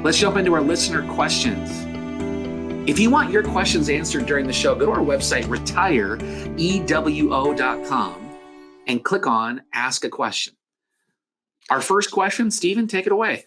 Let's jump into our listener questions. If you want your questions answered during the show, go to our website, retireewo.com, and click on Ask a Question. Our first question, Stephen, take it away.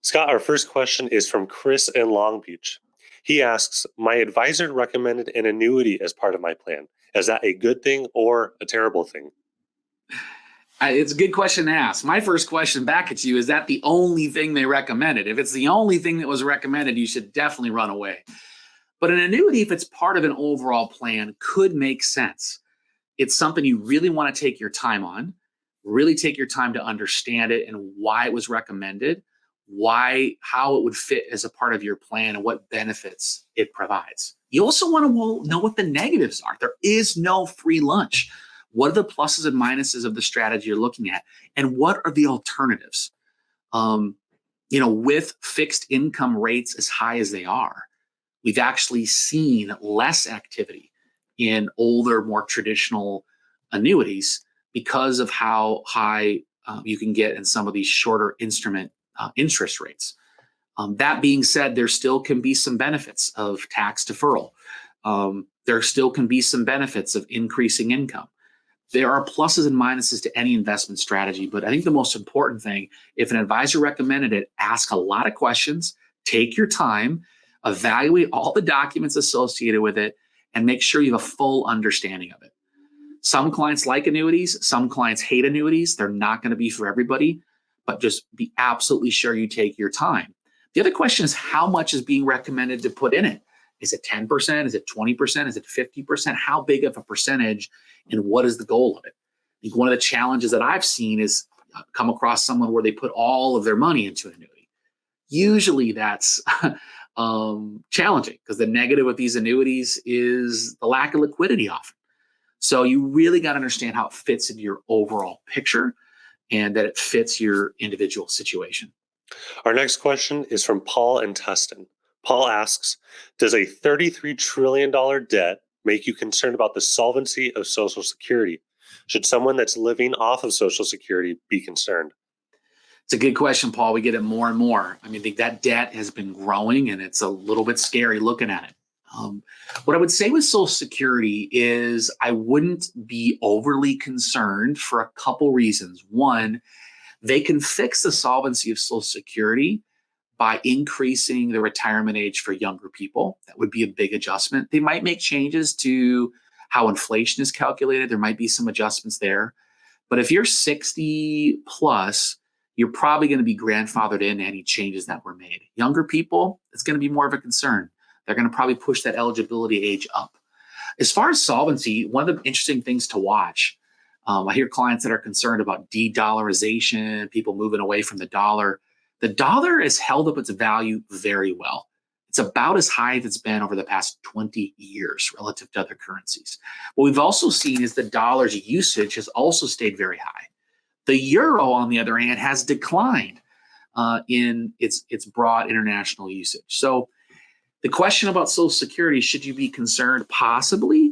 Scott, our first question is from Chris in Long Beach. He asks, my advisor recommended an annuity as part of my plan. Is that a good thing or a terrible thing? It's a good question to ask. My first question back at you, is that the only thing they recommended? If it's the only thing that was recommended, you should definitely run away. But an annuity, if it's part of an overall plan, could make sense. It's something you really want to take your time on, really take your time to understand it and why it was recommended, how it would fit as a part of your plan and what benefits it provides. You also want to know what the negatives are. There is no free lunch. What are the pluses and minuses of the strategy you're looking at? And what are the alternatives? With fixed income rates as high as they are, we've actually seen less activity in older, more traditional annuities because of how high you can get in some of these shorter instrument interest rates. That being said, there still can be some benefits of tax deferral. There still can be some benefits of increasing income. There are pluses and minuses to any investment strategy, but I think the most important thing, if an advisor recommended it, ask a lot of questions, take your time, evaluate all the documents associated with it, and make sure you have a full understanding of it. Some clients like annuities, some clients hate annuities. They're not going to be for everybody, but just be absolutely sure you take your time. The other question is, how much is being recommended to put in it? Is it 10%? Is it 20%? Is it 50%? How big of a percentage, and what is the goal of it? I think one of the challenges that I've seen is come across someone where they put all of their money into an annuity. Usually that's challenging because the negative with these annuities is the lack of liquidity often. So you really got to understand how it fits into your overall picture and that it fits your individual situation. Our next question is from Paul and Tustin. Paul asks, does a $33 trillion debt make you concerned about the solvency of Social Security? Should someone that's living off of Social Security be concerned? It's a good question, Paul. We get it more and more. I think that debt has been growing and it's a little bit scary looking at it. What I would say with Social Security is I wouldn't be overly concerned for a couple reasons. One, they can fix the solvency of Social Security by increasing the retirement age for younger people. That would be a big adjustment. They might make changes to how inflation is calculated. There might be some adjustments there. But if you're 60 plus, you're probably going to be grandfathered in any changes that were made. Younger people, it's going to be more of a concern. They're going to probably push that eligibility age up. As far as solvency, one of the interesting things to watch, I hear clients that are concerned about de-dollarization, people moving away from the dollar. The dollar has held up its value very well. It's about as high as it's been over the past 20 years relative to other currencies. What we've also seen is the dollar's usage has also stayed very high. The euro, on the other hand, has declined in its broad international usage. So the question about Social Security, should you be concerned? Possibly.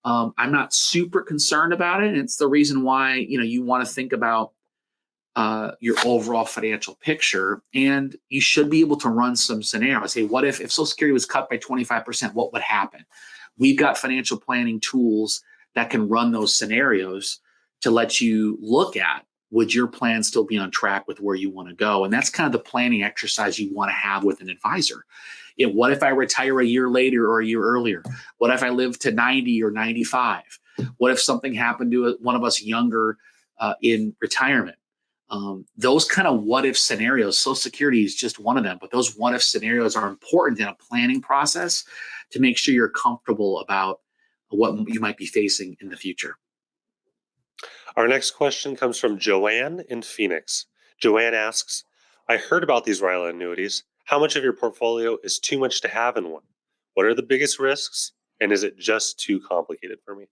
I'm not super concerned about it. And it's the reason why you want to think about your overall financial picture, and you should be able to run some scenarios. Hey, what if Social Security was cut by 25%? What would happen? We've got financial planning tools that can run those scenarios to let you look at, would your plan still be on track with where you want to go? And that's kind of the planning exercise you want to have with an advisor. What if I retire a year later or a year earlier? What if I live to 90 or 95? What if something happened to one of us younger in retirement? Those kind of what if scenarios, Social Security is just one of them, but those what if scenarios are important in a planning process to make sure you're comfortable about what you might be facing in the future. Our next question comes from Joanne in Phoenix. Joanne asks, I heard about these RILA annuities. How much of your portfolio is too much to have in one? What are the biggest risks? And is it just too complicated for me?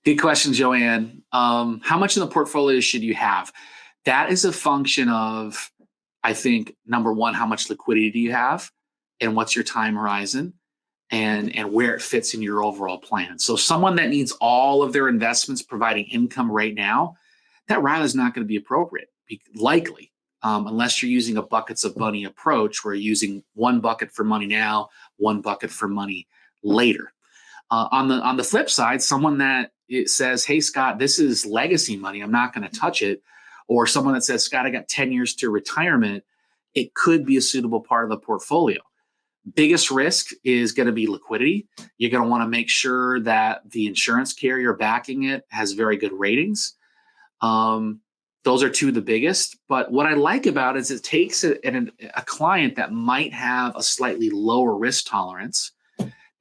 Good question, Joanne. How much in the portfolio should you have? That is a function of, I think, number one, how much liquidity do you have and what's your time horizon and where it fits in your overall plan. So someone that needs all of their investments providing income right now, that RILA is not going to be appropriate, likely. unless you're using a buckets of money approach where you're using one bucket for money now, one bucket for money later. On the flip side, someone that it says, "Hey Scott, this is legacy money. I'm not going to touch it," or someone that says, "Scott, I got 10 years to retirement," it could be a suitable part of the portfolio. Biggest risk is going to be liquidity. You're going to want to make sure that the insurance carrier backing it has very good ratings. Those are two of the biggest. But what I like about it is it takes a client that might have a slightly lower risk tolerance,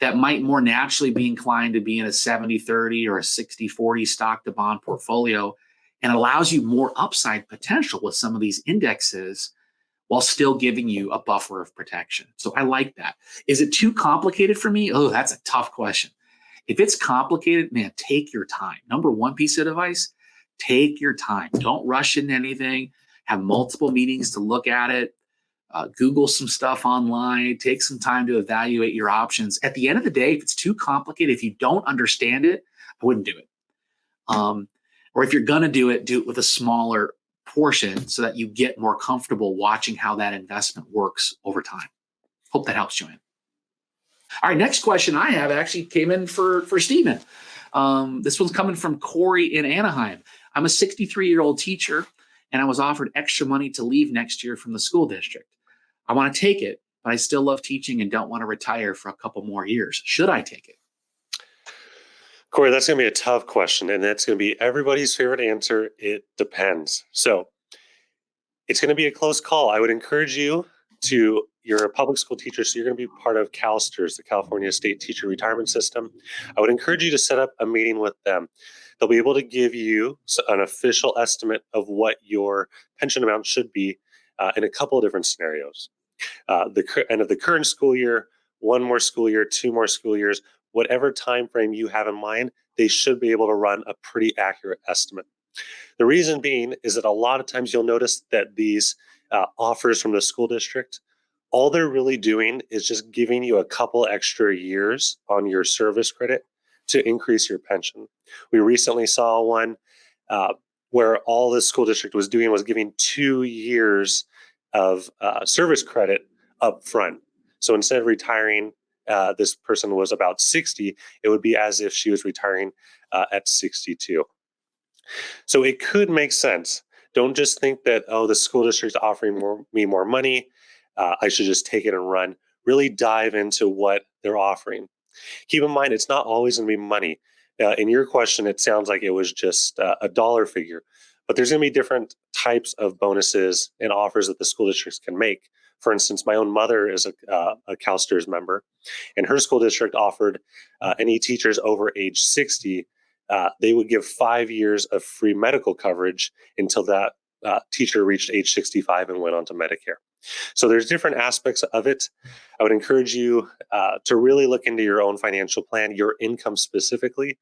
that might more naturally be inclined to be in a 70-30 or a 60-40 stock to bond portfolio, and allows you more upside potential with some of these indexes while still giving you a buffer of protection. So I like that. Is it too complicated for me? Oh, that's a tough question. If it's complicated, man, take your time. Number one piece of advice, take your time. Don't rush into anything. Have multiple meetings to look at it. Google some stuff online. Take some time to evaluate your options. At the end of the day, if it's too complicated, if you don't understand it, I wouldn't do it. Or if you're going to do it with a smaller portion so that you get more comfortable watching how that investment works over time. Hope that helps, Joanne. All right, next question I have actually came in for Stephen. This one's coming from Corey in Anaheim. I'm a 63-year-old teacher, and I was offered extra money to leave next year from the school district. I want to take it, but I still love teaching and don't want to retire for a couple more years. Should I take it? Corey, that's going to be a tough question, and that's going to be everybody's favorite answer. It depends. So it's going to be a close call. I would encourage you you're a public school teacher, so you're going to be part of CalSTRS, the California State Teacher Retirement System. I would encourage you to set up a meeting with them. They'll be able to give you an official estimate of what your pension amount should be in a couple of different scenarios. The end of the current school year, one more school year, two more school years, whatever time frame you have in mind, they should be able to run a pretty accurate estimate. The reason being is that a lot of times you'll notice that these offers from the school district, all they're really doing is just giving you a couple extra years on your service credit to increase your pension. We recently saw one where all the school district was doing was giving 2 years of service credit up front. So instead of retiring, this person was about 60, it would be as if she was retiring at 62. So it could make sense. Don't just think that, oh, the school district's offering me more money, I should just take it and run. Really dive into what they're offering. Keep in mind, it's not always going to be money. In your question, it sounds like it was just a dollar figure, but there's going to be different types of bonuses and offers that the school districts can make. For instance, my own mother is a CalSTRS member, and her school district offered any teachers over age 60, they would give 5 years of free medical coverage until that teacher reached age 65 and went on to Medicare. So there's different aspects of it. I would encourage you to really look into your own financial plan, your income specifically,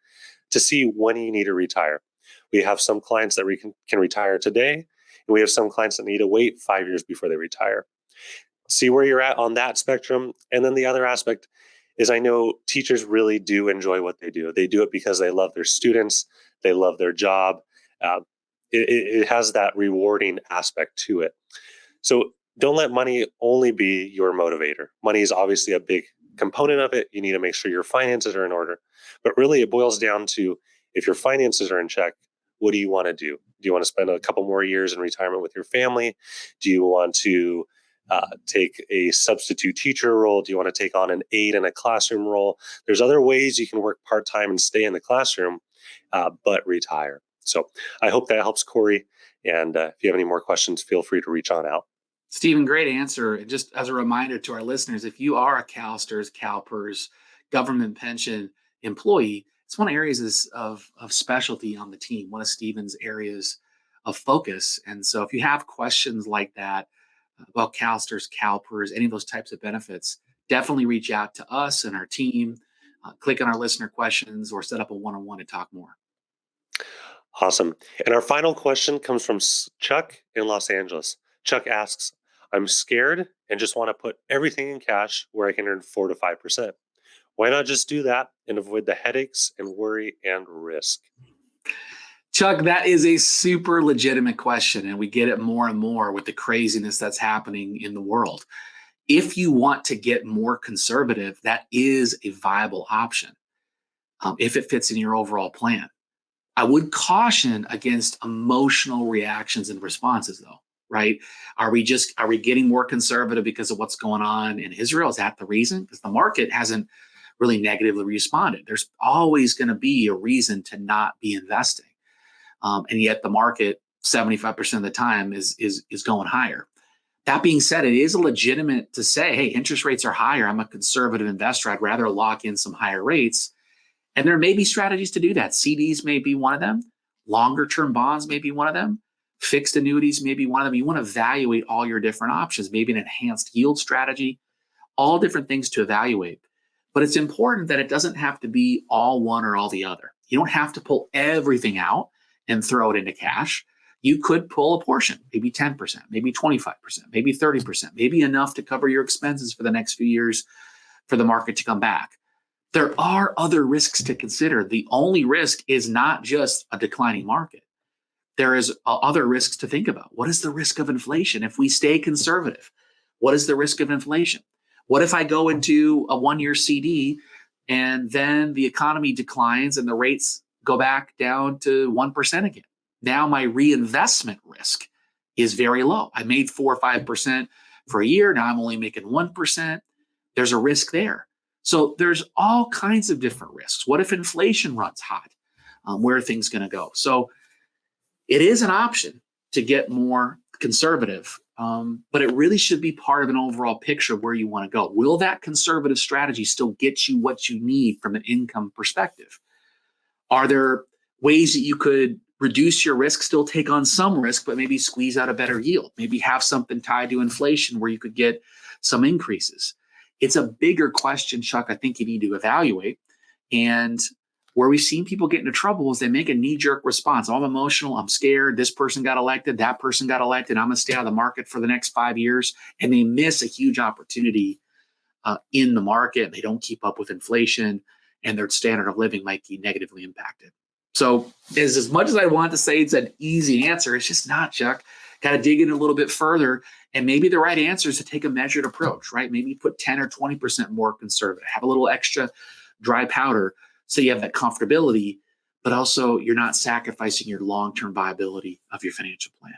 to see when you need to retire. We have some clients that can retire today, and we have some clients that need to wait 5 years before they retire. See where you're at on that spectrum. And then the other aspect is, I know teachers really do enjoy what they do. They do it because they love their students, they love their job. It has that rewarding aspect to it. So don't let money only be your motivator. Money is obviously a big component of it. You need to make sure your finances are in order. But really, it boils down to, if your finances are in check, what do you want to do? Do you want to spend a couple more years in retirement with your family? Do you want to take a substitute teacher role? Do you want to take on an aide in a classroom role? There's other ways you can work part-time and stay in the classroom, but retire. So I hope that helps, Corey. And if you have any more questions, feel free to reach on out. Stephen, great answer. Just as a reminder to our listeners, if you are a CalSTRS, CalPERS, government pension employee, it's one of areas of specialty on the team, one of Stephen's areas of focus. And so if you have questions like that about CalSTRS, CalPERS, any of those types of benefits, definitely reach out to us and our team, click on our listener questions, or set up a one-on-one to talk more. Awesome. And our final question comes from Chuck in Los Angeles. Chuck asks, I'm scared and just want to put everything in cash where I can earn 4 to 5%. Why not just do that and avoid the headaches and worry and risk? Chuck, that is a super legitimate question, and we get it more and more with the craziness that's happening in the world. If you want to get more conservative, that is a viable option if it fits in your overall plan. I would caution against emotional reactions and responses, though, right? Are we getting more conservative because of what's going on in Israel? Is that the reason? Because the market hasn't really negatively responded. There's always going to be a reason to not be investing. And yet the market 75% of the time is going higher. That being said, it is legitimate to say, hey, interest rates are higher. I'm a conservative investor. I'd rather lock in some higher rates. And there may be strategies to do that. CDs may be one of them. Longer term bonds may be one of them. Fixed annuities may be one of them. You want to evaluate all your different options, maybe an enhanced yield strategy, all different things to evaluate. But it's important that it doesn't have to be all one or all the other. You don't have to pull everything out and throw it into cash. You could pull a portion, maybe 10%, maybe 25%, maybe 30%, maybe enough to cover your expenses for the next few years for the market to come back. There are other risks to consider. The only risk is not just a declining market. There is other risks to think about. What is the risk of inflation if we stay conservative? What is the risk of inflation? What if I go into a one-year CD and then the economy declines and the rates go back down to 1% again? Now my reinvestment risk is very low. I made 4 or 5% for a year. Now I'm only making 1%. There's a risk there. So there's all kinds of different risks. What if inflation runs hot? Where are things going to go? So it is an option to get more conservative, but it really should be part of an overall picture of where you want to go. Will that conservative strategy still get you what you need from an income perspective? Are there ways that you could reduce your risk, still take on some risk, but maybe squeeze out a better yield? Maybe have something tied to inflation where you could get some increases. It's a bigger question, Chuck, I think you need to evaluate. And where we've seen people get into trouble is they make a knee-jerk response. Oh, I'm emotional. I'm scared. This person got elected. That person got elected. I'm going to stay out of the market for the next 5 years. And they miss a huge opportunity in the market. They don't keep up with inflation, and their standard of living might be negatively impacted. So as much as I want to say it's an easy answer, it's just not, Chuck. Got to dig in a little bit further. And maybe the right answer is to take a measured approach, right? Maybe put 10 or 20% more conservative, have a little extra dry powder so you have that comfortability, but also you're not sacrificing your long-term viability of your financial plan.